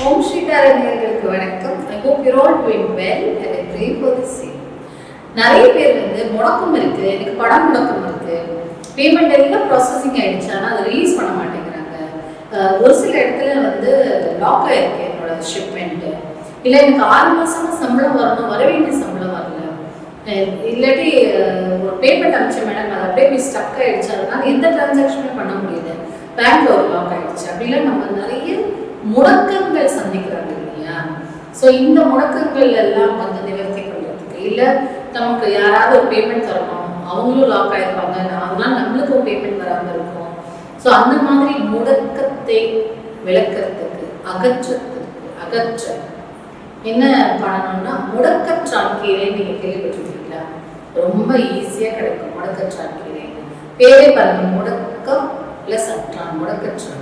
ஓம் ஸ்ரீதார நேயர்களுக்கு வணக்கம். I hope you're all doing well and I pray for the same. நிறைய பேர் முடக்கம் இருக்கு, எனக்கு படம் முடக்கம் இருக்கு, பேமெண்ட் எல்லாம் ப்ராசஸிங் ஆயிடுச்சு, ஆனால் அதை ரிலீஸ் பண்ண மாட்டேங்கிறாங்க. ஒரு சில இடத்துல லாக் ஆயிருக்கு என்னோட ஷிப்மெண்ட், இல்லை எனக்கு 6 மாசமா சம்பளம் வரணும், வர வேண்டிய சம்பளம் வரல, இல்லாட்டி ஒரு பேமெண்ட் அனுப்பிச்ச மேடம் அது அப்படியே போய் ஸ்டக் ஆயிடுச்சு, அதனால எந்த டிரான்சாக்ஷனுமே பண்ண முடியல, பேங்க்ல ஒரு லாக் ஆயிடுச்சு. அப்படிலாம் நம்ம நிறைய முடக்கங்கள் சந்திக்கிறாங்க இல்லையா? ஸோ இந்த முடக்கங்கள் எல்லாம் நிவர்த்தி பண்ணுறதுக்கு, இல்லை நமக்கு யாராவது ஒரு பேமெண்ட் தரணும், அவங்களும் லாக் ஆகிருப்பாங்க, அதனால நம்மளுக்கும் பேமெண்ட் வராமல் இருக்கும். ஸோ அந்த மாதிரி முடக்கத்தை விளக்கிறதுக்கு, அகற்ற என்ன பண்ணணும்னா முடக்கற்றான் கீரை. நீங்கள் கேள்விப்பட்டிருக்கீங்களா? ரொம்ப ஈஸியாக கிடைக்கும் முடக்கற்றான் கீரை. பேரே பாருங்க, முடக்கம் ப்ளஸ் அற்றான், முடக்கற்றான்.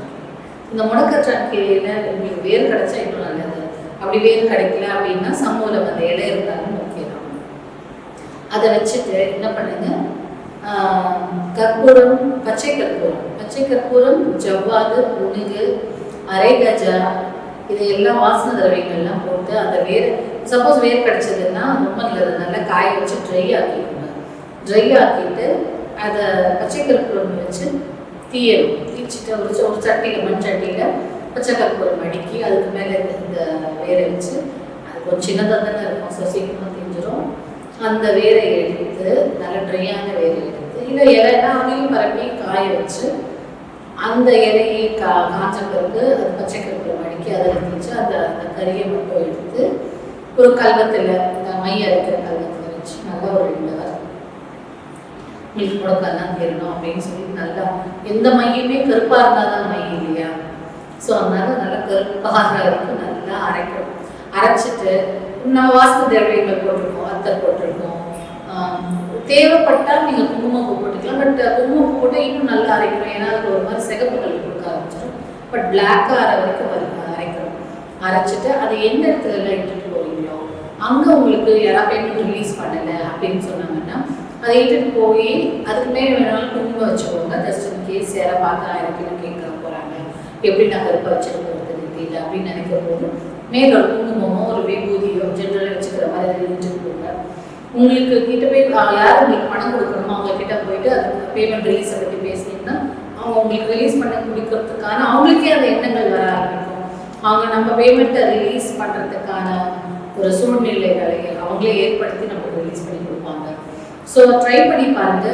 இந்த முடக்கற்றான் கீரையில உங்களுக்கு வேர் கிடைச்சா இன்னும் நல்லது. அப்படி வேர் கிடைக்கல அப்படின்னா சமூலம் அந்த இலை இருந்தாலும் முக்கியம். அதை வச்சுட்டு என்ன பண்ணுங்க, கற்பூரம், பச்சை கற்பூரம், ஜவ்வாது, புனுகு, அரைகஜா, இதையெல்லாம் வாசன திரவியங்கள்லாம் போட்டு அந்த வேர், சப்போஸ் வேர் கிடைச்சதுன்னா ரொம்ப நல்லது, நல்லா காய வச்சு ட்ரை ஆக்கிட்டு அதை பச்சை கற்பூரம் வச்சு தீச்சிட்டு ஒரு சட்டியில், மண் சட்டியில் பச்சை கற்பூரம் அடுக்கி அதுக்கு மேலே இந்த வேரை வச்சு, அது கொஞ்சம் சின்னதாக தானே இருக்கும், ஸோ சீக்கிரமாக தீஞ்சிடும். அந்த வேரை எடுத்து, நல்ல ட்ரையான வேரை எடுத்து, இல்லை இலைனா அதையும் பரப்பி காய வச்சு, அந்த இலையை காய்ச்ச பிறகு அது பச்சை கற்பூரம் அடுக்கி அதில் தீச்சு அந்த கறியை மட்டும் எடுத்து ஒரு கல்வத்தில், இந்த மை அரைக்கிற கல்வத்தில் வச்சு நல்லா ஒரு 2 வாரம் உங்களுக்கு முடக்கெல்லாம் தெரியணும் அப்படின்னு சொல்லி, நல்லா எந்த மையுமே கருப்பாக இருந்தால் தான் மை இல்லையா? ஸோ அதனால நல்லா கருப்பாக இருக்கும், நல்லா அரைக்கணும். அரைச்சிட்டு நம்ம வாசன திரவியங்கள் போட்டிருக்கோம், அத்தர் போட்டிருக்கோம், தேவைப்பட்டால் நீங்கள் குங்குமப்பூ போட்டுக்கலாம். பட் குங்குமப்பூ போட்டால் இன்னும் நல்லா அரைக்கணும், ஏன்னா அது ஒரு மாதிரி சிகப்புகள் கொடுக்க ஆரம்பிச்சிடும். பட் பிளாக்காக ஆற வரைக்கும் அரைக்கணும். அரைச்சிட்டு அதை எந்த இடத்துல இட்டுட்டு போகிறீங்களோ அங்கே உங்களுக்கு யாராவது பேமெண்ட் ரிலீஸ் பண்ணலை அப்படின்னு சொன்னாங்கன்னா அதை இட்டுட்டு போய் அதுக்கு மேலே வேணாலும் குங்குமம் வச்சுக்கோங்க. ஜஸ்ட் இன் கேஸ் யாராவது பார்த்து எனக்கு கேட்க போகிறாங்க, எப்படி நான் கருப்பாக வச்சுருக்கிறது தெரியல அப்படின்னு நினைக்கிற போது மேலே ஒரு குங்குமமோ ஒரு விபூதியோ ஜென்ரலாக வச்சுக்கிற மாதிரி அதை இழுத்துட்டு போங்க. உங்களுக்கு கிட்ட போய் யார் உங்களுக்கு பணம் கொடுக்கணுமோ அவங்க கிட்ட போயிட்டு அது பேமெண்ட் ரிலீஸை பற்றி பேசினீங்கன்னா அவங்க உங்களுக்கு ரிலீஸ் பண்ண கொடுக்கறதுக்கான அவங்களுக்கே அந்த எண்ணங்கள் வர ஆரம்பிக்கும். அவங்க நம்ம பேமெண்ட்டை ரிலீஸ் பண்ணுறதுக்கான ஒரு சூழ்நிலைகளை அவங்களே ஏற்படுத்தி நமக்கு ரிலீஸ் பண்ணி கொடுப்பாங்க. ஸோ ட்ரை பண்ணி பாருங்க.